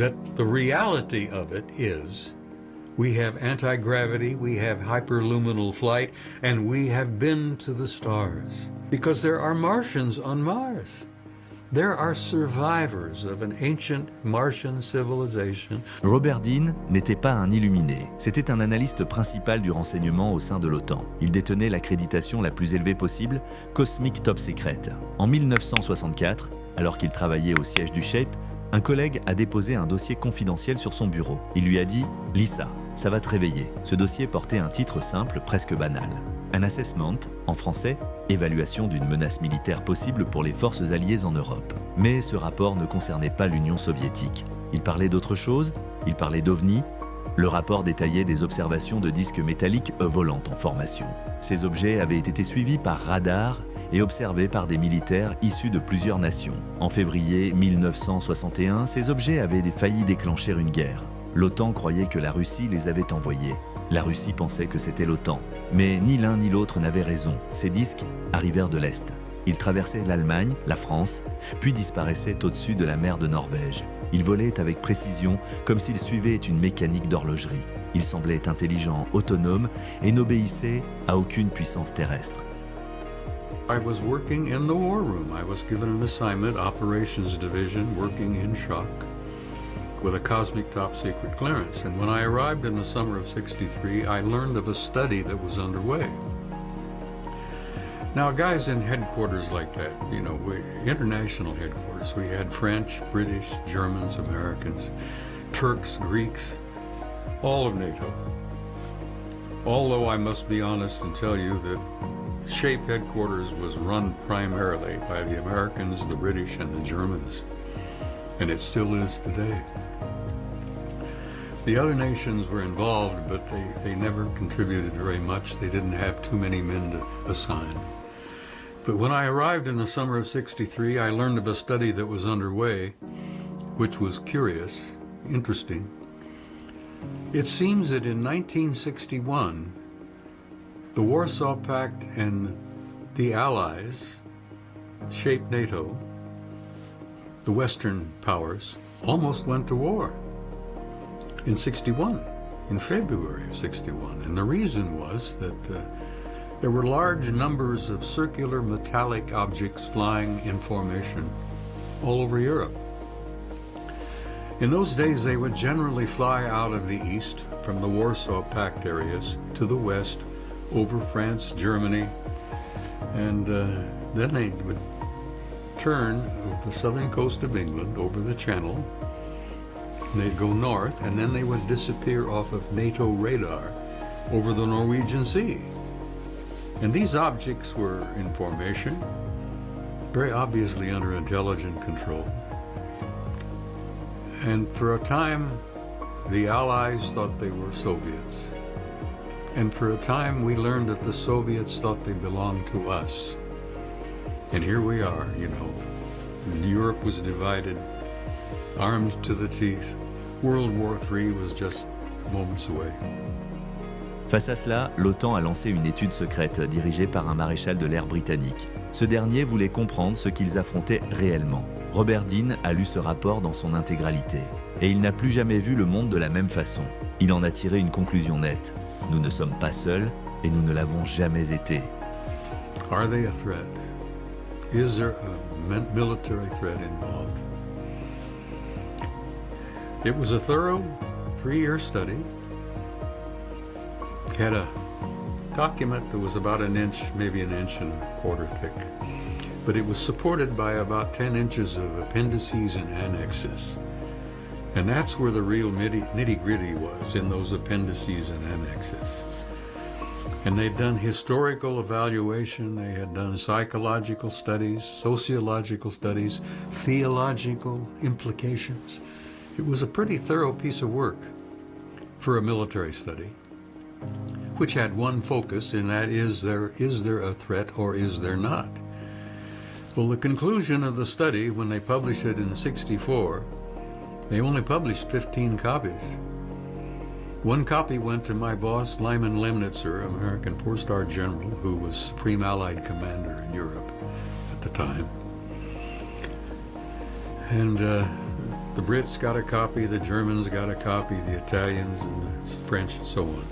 That the reality of it is we have anti-gravity, we have hyperluminal flight, and we have been to the stars. Because there are Martians on Mars. There are survivors of an ancient Martian civilization. Robert Dean n'était pas un illuminé, c'était un analyste principal du renseignement au sein de l'OTAN. Il détenait l'accréditation la plus élevée possible, Cosmic Top Secret. En 1964, alors qu'il travaillait au siège du SHAPE, un collègue a déposé un dossier confidentiel sur son bureau. Il lui a dit « Lisa, ça va te réveiller ». Ce dossier portait un titre simple, presque banal. Un assessment, en français, évaluation d'une menace militaire possible pour les forces alliées en Europe. Mais ce rapport ne concernait pas l'Union soviétique. Il parlait d'autre chose, il parlait d'OVNI. Le rapport détaillait des observations de disques métalliques volantes en formation. Ces objets avaient été suivis par radar et observés par des militaires issus de plusieurs nations. En février 1961, ces objets avaient failli déclencher une guerre. L'OTAN croyait que la Russie les avait envoyés. La Russie pensait que c'était l'OTAN. Mais ni l'un ni l'autre n'avait raison. Ces disques arrivèrent de l'Est. Ils traversaient l'Allemagne, la France, puis disparaissaient au-dessus de la mer de Norvège. Ils volaient avec précision, comme s'ils suivaient une mécanique d'horlogerie. Ils semblaient intelligents, autonomes et n'obéissaient à aucune puissance terrestre. I was working in the war room. I was given an assignment, Operations Division, working in shock, with a Cosmic Top Secret clearance. And when I arrived in the summer of '63, I learned of a study that was underway. Now, guys in headquarters like that, you know, international headquarters, we had French, British, Germans, Americans, Turks, Greeks, all of NATO. Although I must be honest and tell you that SHAPE headquarters was run primarily by the Americans, the British, and the Germans. And it still is today. The other nations were involved, but they never contributed very much. They didn't have too many men to assign. But when I arrived in the summer of '63, I learned of a study that was underway, which was curious, interesting. It seems that in 1961, the Warsaw Pact and the Allies, SHAPE NATO, the Western powers, almost went to war in '61, in February of '61. And the reason was that there were large numbers of circular metallic objects flying in formation all over Europe. In those days, they would generally fly out of the east from the Warsaw Pact areas to the west, over France, Germany, and then they would turn the southern coast of England over the Channel, and they'd go north, and then they would disappear off of NATO radar over the Norwegian Sea. And these objects were in formation, very obviously under intelligent control. And for a time, the Allies thought they were Soviets. And for a time, we learned that the Soviets thought they belonged to us. And here we are, you know. Europe was divided, armed to the teeth. World War III was just moments away. Face à cela, l'OTAN a lancé une étude secrète dirigée par un maréchal de l'air britannique. Ce dernier voulait comprendre ce qu'ils affrontaient réellement. Robert Dean a lu ce rapport dans son intégralité. Et il n'a plus jamais vu le monde de la même façon. Il en a tiré une conclusion nette. Nous ne sommes pas seuls et nous ne l'avons jamais été. Are they a threat? Is there a military threat involved? It was a thorough 3-year study. It had a document that was about an inch, maybe an inch and a quarter thick. But it was supported by about 10 inches of appendices and annexes. And that's where the real nitty-gritty was, in those appendices and annexes. And they'd done historical evaluation, they had done psychological studies, sociological studies, theological implications. It was a pretty thorough piece of work for a military study, which had one focus, and that is there a threat or is there not? Well, the conclusion of the study, when they published it in '64, they only published 15 copies. One copy went to my boss, Lyman Lemnitzer, American 4-star general, who was Supreme Allied Commander in Europe at the time. And the The Brits got a copy, the Germans got a copy, the Italians and the French and so on.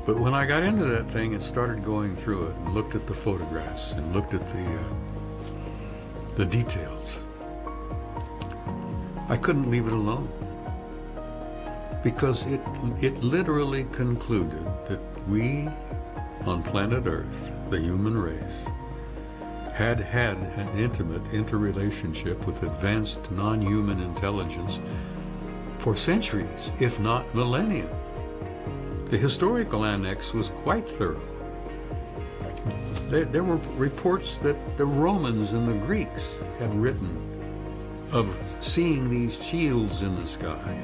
But when I got into that thing and started going through it and looked at the photographs and looked at the details, I couldn't leave it alone. Because it literally concluded that we on planet Earth, the human race, had an intimate interrelationship with advanced non-human intelligence for centuries, if not millennia. The historical annex was quite thorough. There were reports that the Romans and the Greeks had written of seeing these shields in the sky,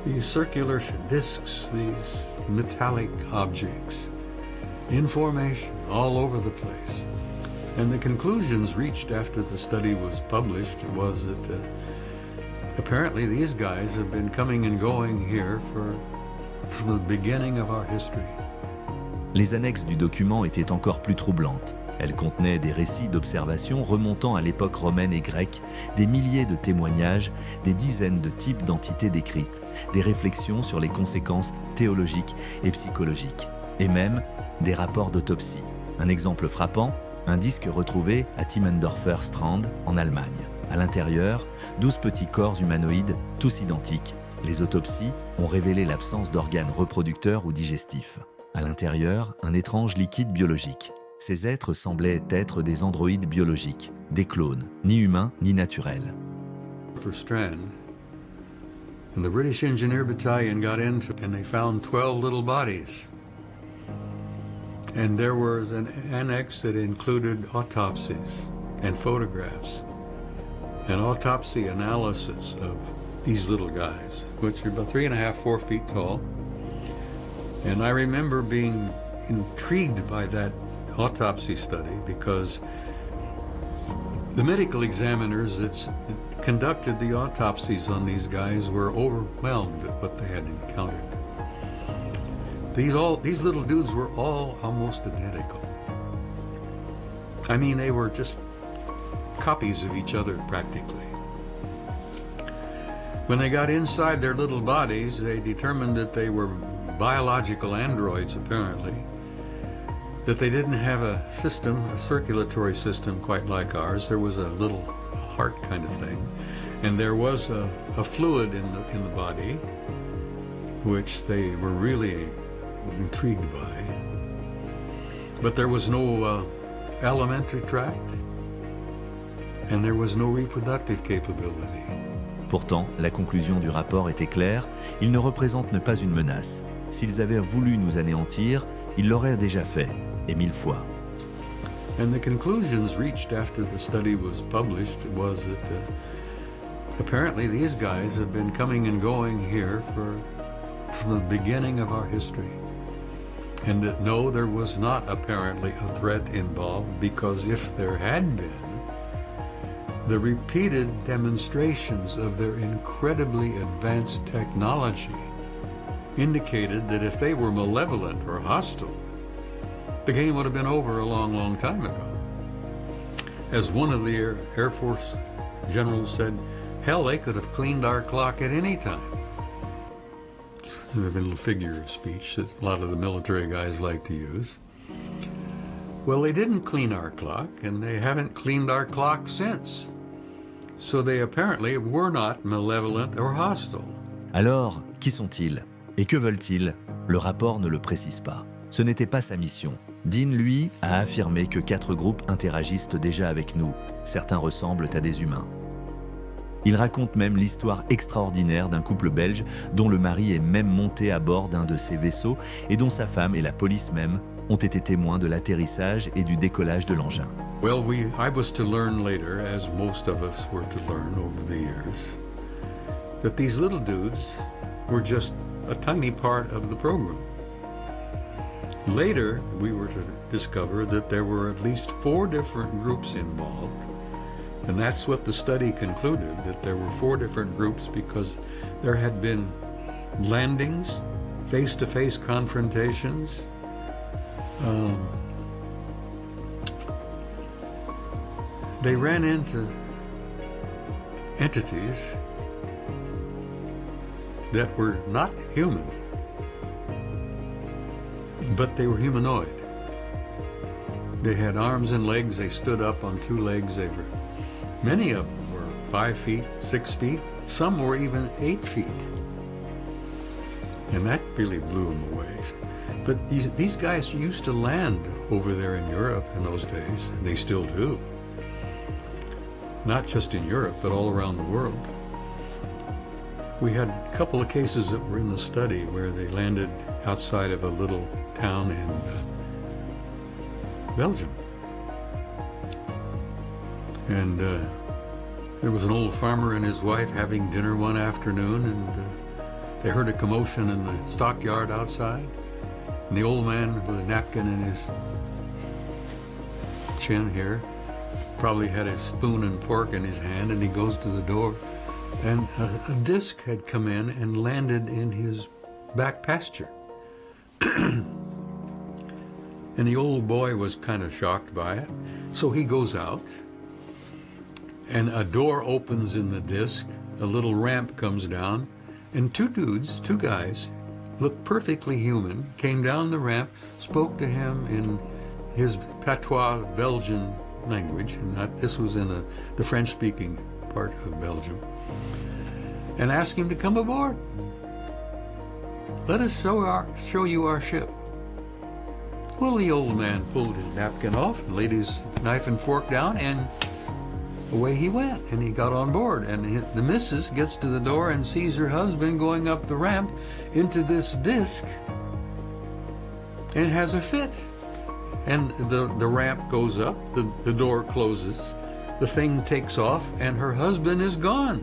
these circular discs, these metallic objects in formation all over the place. And the conclusions reached after the study was published was that apparently these guys have been coming and going here from the beginning of our history. Les annexes du document étaient encore plus troublantes. Elles contenaient des récits d'observations remontant à l'époque romaine et grecque, des milliers de témoignages, des dizaines de types d'entités décrites, des réflexions sur les conséquences théologiques et psychologiques, et même des rapports d'autopsie. Un exemple frappant, un disque retrouvé à Timmendorfer Strand, en Allemagne. À l'intérieur, 12 petits corps humanoïdes, tous identiques. Les autopsies ont révélé l'absence d'organes reproducteurs ou digestifs. À l'intérieur, un étrange liquide biologique. Ces êtres semblaient être des androïdes biologiques, des clones, ni humains ni naturels. Strand, and the British Engineer Battalion got into and they found 12 little bodies. And there was an annex that included autopsies and photographs and autopsy analysis of these little guys, which are about 3.5, 4 feet tall. And I remember being intrigued by that autopsy study because the medical examiners that conducted the autopsies on these guys were overwhelmed at what they had encountered. These little dudes were all almost identical. I mean, they were just copies of each other practically. When they got inside their little bodies, they determined that they were biological androids, apparently, that they didn't have a system, a circulatory system quite like ours. There was a little heart kind of thing, and there was a fluid in the body, which they were really intrigued by. But there was no alimentary tract, and there was no reproductive capability. Pourtant, la conclusion du rapport était claire, ils ne représentent pas une menace. S'ils avaient voulu nous anéantir, ils l'auraient déjà fait, et 1000 fois. And the conclusions reached after the study was published was that apparently these guys have been coming and going here from the beginning of our history. And that no, there was not apparently a threat involved, because if there had been, the repeated demonstrations of their incredibly advanced technology indicated that if they were malevolent or hostile, the game would have been over a long, long time ago. As one of the Air Force generals said, hell, they could have cleaned our clock at any time. A little figure of speech that a lot of the military guys like to use. Well, they didn't clean our clock, and they haven't cleaned our clock since. So they apparently were not malevolent or hostile. Alors, qui sont-ils? Et que veulent-ils? Le rapport ne le précise pas. Ce n'était pas sa mission. Dean, lui, a affirmé que 4 groupes interagissent déjà avec nous. Certains ressemblent à des humains. Il raconte même l'histoire extraordinaire d'un couple belge dont le mari est même monté à bord d'un de ces vaisseaux et dont sa femme et la police même ont été témoins de l'atterrissage et du décollage de l'engin. Well, I was to learn later, as most of us were to learn over the years, that these little dudes were just a tiny part of the program. Later, we were to discover that there were at least 4 different groups involved, and that's what the study concluded, that there were 4 different groups because there had been landings, face-to-face confrontations, they ran into entities that were not human, but they were humanoid. They had arms and legs, they stood up on two legs, many of them were 5 feet, 6 feet, some were even 8 feet. And that really blew them away. But these guys used to land over there in Europe in those days, and they still do. Not just in Europe, but all around the world. We had a couple of cases that were in the study where they landed outside of a little town in Belgium. And there was an old farmer and his wife having dinner one afternoon, and they heard a commotion in the stockyard outside. And the old man with a napkin in his chin here probably had a spoon and fork in his hand, and he goes to the door, and a disc had come in and landed in his back pasture. And the old boy was kind of shocked by it, so he goes out, and a door opens in the disc, a little ramp comes down, and two guys, looked perfectly human, came down the ramp, spoke to him in his patois Belgian language, and this was in the French-speaking part of Belgium, and asked him to come aboard. Let us show you our ship. Well, the old man pulled his napkin off, laid his knife and fork down, and away he went, and he got on board. And the missus gets to the door and sees her husband going up the ramp into this disc and has a fit. And the ramp goes up, the door closes, the thing takes off, and her husband is gone.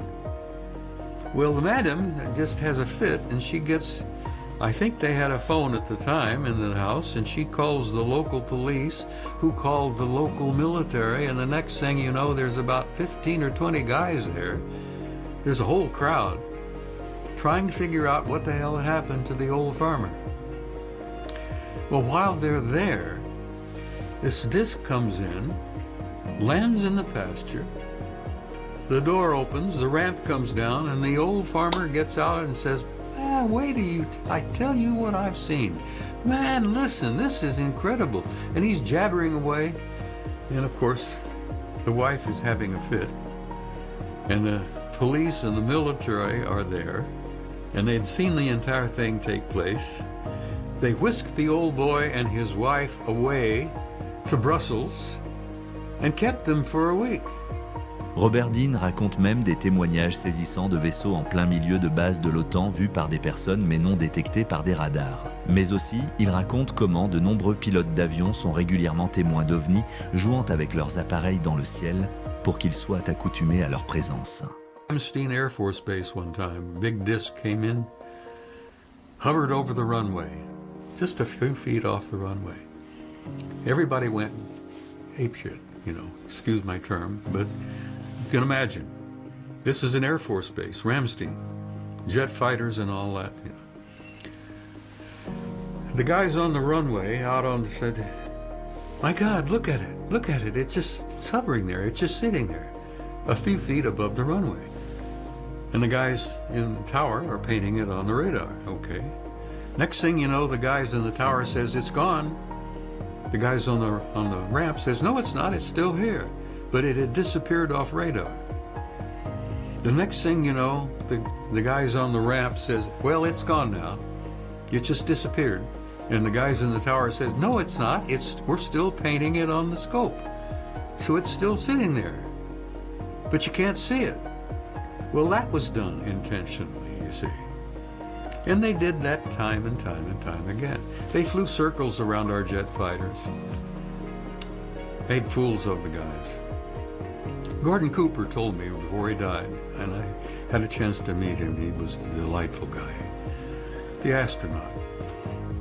Well, the madam just has a fit, and she gets, I think they had a phone at the time in the house, and she calls the local police, who called the local military, and the next thing you know, there's about 15 or 20 guys there. There's a whole crowd trying to figure out what the hell had happened to the old farmer. Well, while they're there, this disc comes in, lands in the pasture, the door opens, the ramp comes down, and the old farmer gets out and says, wait till I tell you what I've seen. Man, listen, this is incredible. And he's jabbering away. And of course, the wife is having a fit. And the police and the military are there. And they'd seen the entire thing take place. They whisked the old boy and his wife away to Brussels and kept them for a week. Robert Dean raconte même des témoignages saisissants de vaisseaux en plein milieu de bases de l'OTAN vus par des personnes mais non détectées par des radars. Mais aussi, il raconte comment de nombreux pilotes d'avions sont régulièrement témoins d'ovnis jouant avec leurs appareils dans le ciel pour qu'ils soient accoutumés à leur présence. Ramstein Air Force Base one time, big disc came in, hovered over the runway, just a few feet off the runway. Everybody went apeshit, excuse my term, but you can imagine. This is an Air Force base, Ramstein, jet fighters and all that. The guys on the runway said, my God, look at it, it's hovering there, it's just sitting there, a few feet above the runway. And the guys in the tower are painting it on the radar, okay. Next thing you know, the guys in the tower says, it's gone. The guys on the ramp says, no, it's not, it's still here. But it had disappeared off radar. The next thing you know, the guys on the ramp says, well, it's gone now. It just disappeared. And the guys in the tower says, no, it's not. We're still painting it on the scope. So it's still sitting there. But you can't see it. Well, that was done intentionally, you see. And they did that time and time and time again. They flew circles around our jet fighters. Made fools of the guys. Gordon Cooper told me before he died, and I had a chance to meet him. He was a delightful guy. The astronaut.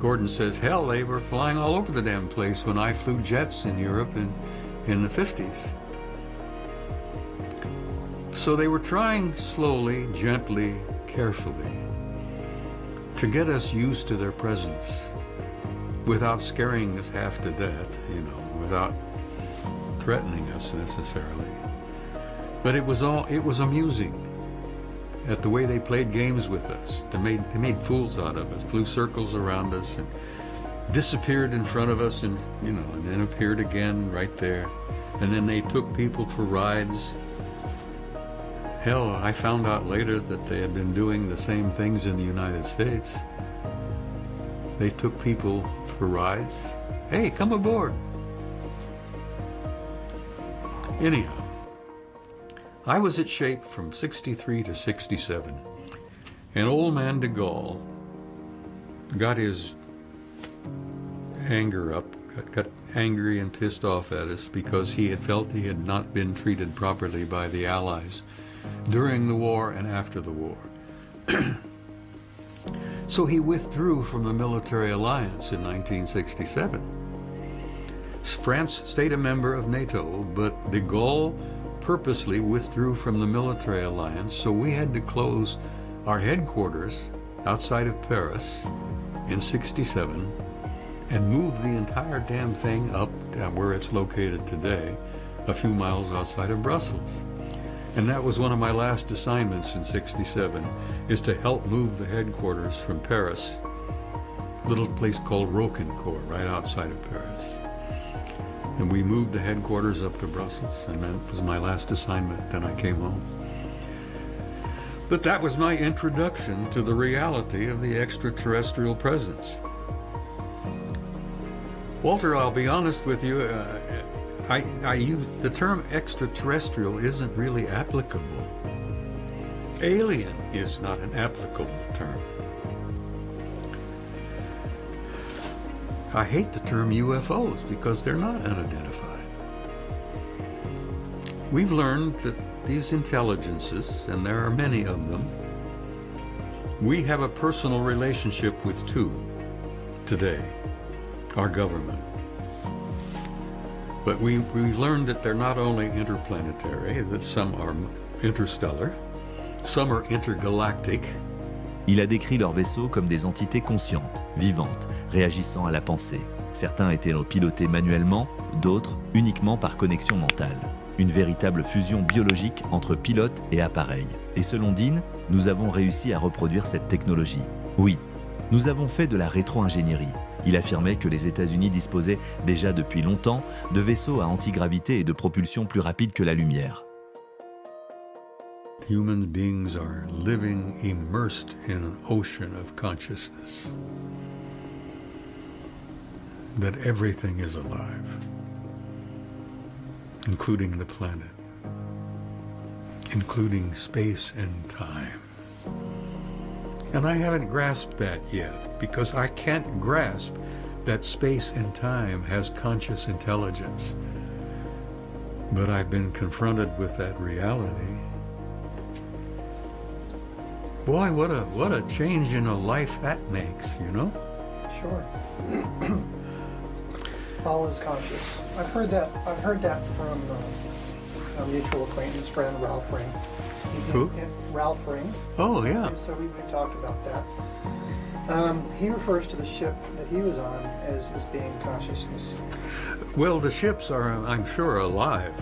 Gordon says, hell, they were flying all over the damn place when I flew jets in Europe in the 50s. So they were trying slowly, gently, carefully to get us used to their presence without scaring us half to death, without threatening us necessarily. But it was amusing at the way they played games with us. They made fools out of us, flew circles around us and disappeared in front of us and then appeared again right there. And then they took people for rides. Hell, I found out later that they had been doing the same things in the United States. They took people for rides. Hey, come aboard. Anyhow, I was at Shape from 63 to 67. And old man de Gaulle got his anger up, got angry and pissed off at us because he had felt he had not been treated properly by the Allies during the war and after the war. So he withdrew from the military alliance in 1967. France stayed a member of NATO, but de Gaulle purposely withdrew from the military alliance, so we had to close our headquarters outside of Paris in 67 and move the entire damn thing up where it's located today, a few miles outside of Brussels. And that was one of my last assignments in 67, is to help move the headquarters from Paris, a little place called Rocancourt, right outside of Paris. And we moved the headquarters up to Brussels, and that was my last assignment. Then I came home. But that was my introduction to the reality of the extraterrestrial presence. Walter, I'll be honest with you, I use the term extraterrestrial isn't really applicable. Alien is not an applicable term. I hate the term UFOs because they're not unidentified. We've learned that these intelligences, and there are many of them, we have a personal relationship with two today, our government. But we've learned that they're not only interplanetary, that some are interstellar, some are intergalactic. Il a décrit leurs vaisseaux comme des entités conscientes, vivantes, réagissant à la pensée. Certains étaient pilotés manuellement, d'autres uniquement par connexion mentale. Une véritable fusion biologique entre pilote et appareil. Et selon Dean, nous avons réussi à reproduire cette technologie. Oui, nous avons fait de la rétro-ingénierie. Il affirmait que les États-Unis disposaient déjà depuis longtemps de vaisseaux à antigravité et de propulsion plus rapide que la lumière. Human beings are living immersed in an ocean of consciousness. That everything is alive, including the planet, including space and time. And I haven't grasped that yet, because I can't grasp that space and time has conscious intelligence. But I've been confronted with that reality. Boy, what a change in a life that makes, you know? Sure. All is conscious. I've heard that from a mutual acquaintance friend, Ralph Ring. Who? Ralph Ring. Oh, yeah. So we talked about that. He refers to the ship that he was on as being consciousness. Well, the ships are, I'm sure, alive.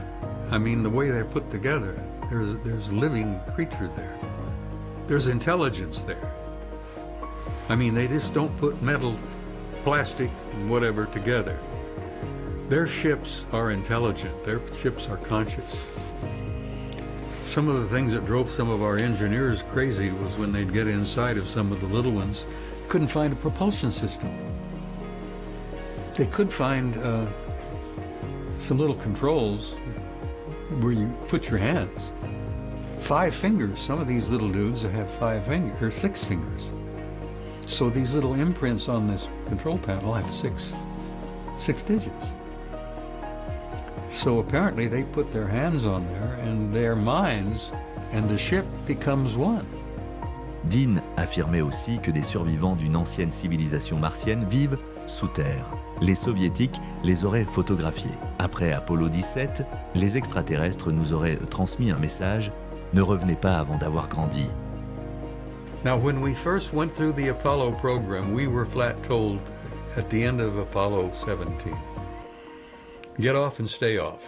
I mean, the way they're put together, there's living creature there. There's intelligence there. I mean, they just don't put metal, plastic, and whatever together. Their ships are intelligent. Their ships are conscious. Some of the things that drove some of our engineers crazy was when they'd get inside of some of the little ones, couldn't find a propulsion system. They could find some little controls where you put your hands. 5 fingers. Some of these little dudes have 5 fingers, or 6 fingers. So these little imprints on this control panel have 6 digits. So apparently they put their hands on there and their minds and the ship becomes one. Dean affirmait aussi que des survivants d'une ancienne civilisation martienne vivent sous terre. Les soviétiques les auraient photographiés. Après Apollo 17, les extraterrestres nous auraient transmis un message: ne revenez pas avant d'avoir grandi. Now, when we first went through the Apollo program, we were flat told at the end of Apollo 17, get off and stay off.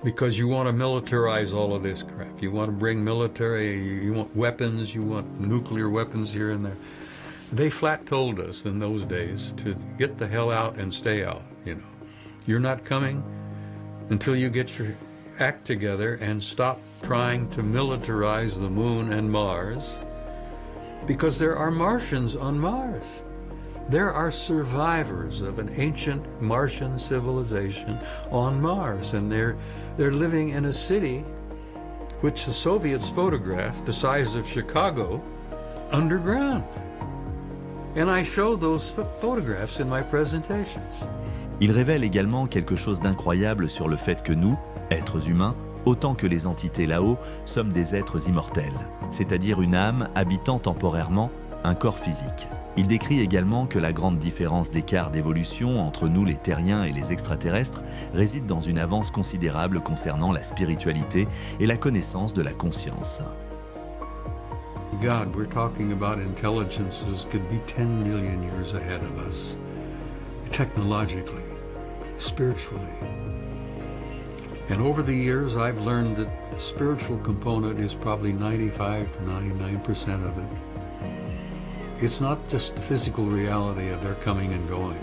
because you want to militarize all of this crap. You want to bring military, you want weapons, you want nuclear weapons here and there. They flat told us in those days to get the hell out and stay out, you know. You're not coming until you get your act together and stop trying to militarize the moon and Mars, because there are Martians on Mars. There are survivors of an ancient Martian civilization on Mars, and they're living in a city which the Soviets photographed, the size of Chicago, underground. And I show those photographs in my presentations. Il révèle également quelque chose d'incroyable sur le fait que nous, êtres humains, autant que les entités là-haut, sommes des êtres immortels, c'est-à-dire une âme habitant temporairement un corps physique. Il décrit également que la grande différence d'écart d'évolution entre nous les terriens et les extraterrestres réside dans une avance considérable concernant la spiritualité et la connaissance de la conscience. God, we're talking about intelligences could be 10 million years ahead of us, technologically, spiritually. And over the years, I've learned that the spiritual component is probably 95 to 99% of it. It's not just the physical reality of their coming and going.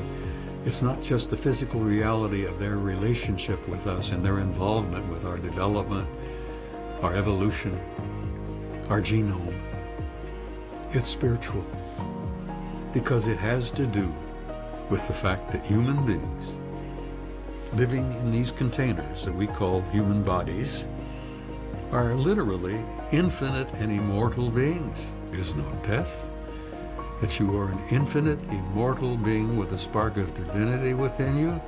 It's not just the physical reality of their relationship with us and their involvement with our development, our evolution, our genome. It's spiritual, because it has to do with the fact that human beings living in these containers that we call human bodies are literally infinite and immortal beings. There's no death. That you are an infinite, immortal being with a spark of divinity within you.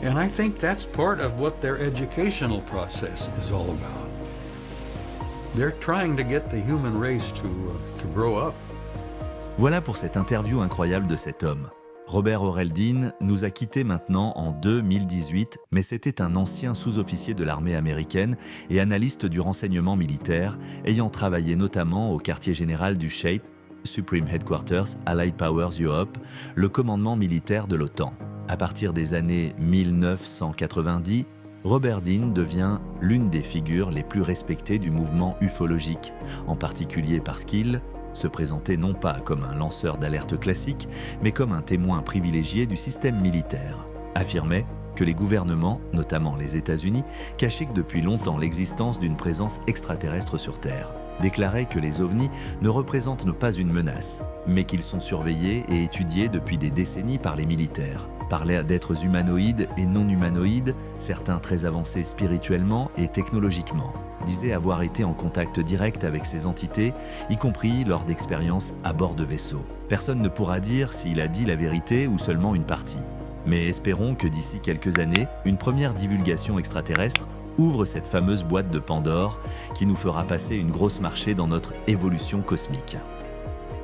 And I think that's part of what their educational process is all about. They're trying to get the human race to grow up. Voilà pour cette interview incroyable de cet homme. Robert Aurel Dean nous a quittés maintenant en 2018, mais c'était un ancien sous-officier de l'armée américaine et analyste du renseignement militaire, ayant travaillé notamment au quartier général du SHAPE, Supreme Headquarters Allied Powers Europe, le commandement militaire de l'OTAN. À partir des années 1990, Robert Dean devient l'une des figures les plus respectées du mouvement ufologique, en particulier parce qu'il se présentait non pas comme un lanceur d'alerte classique, mais comme un témoin privilégié du système militaire. Affirmait que les gouvernements, notamment les États-Unis, cachaient depuis longtemps l'existence d'une présence extraterrestre sur Terre. Déclarait que les ovnis ne représentent pas une menace, mais qu'ils sont surveillés et étudiés depuis des décennies par les militaires. Parlait d'êtres humanoïdes et non humanoïdes, certains très avancés spirituellement et technologiquement. Disait avoir été en contact direct avec ces entités, y compris lors d'expériences à bord de vaisseaux. Personne ne pourra dire s'il a dit la vérité ou seulement une partie. Mais espérons que d'ici quelques années, une première divulgation extraterrestre ouvre cette fameuse boîte de Pandore qui nous fera passer une grosse marchée dans notre évolution cosmique.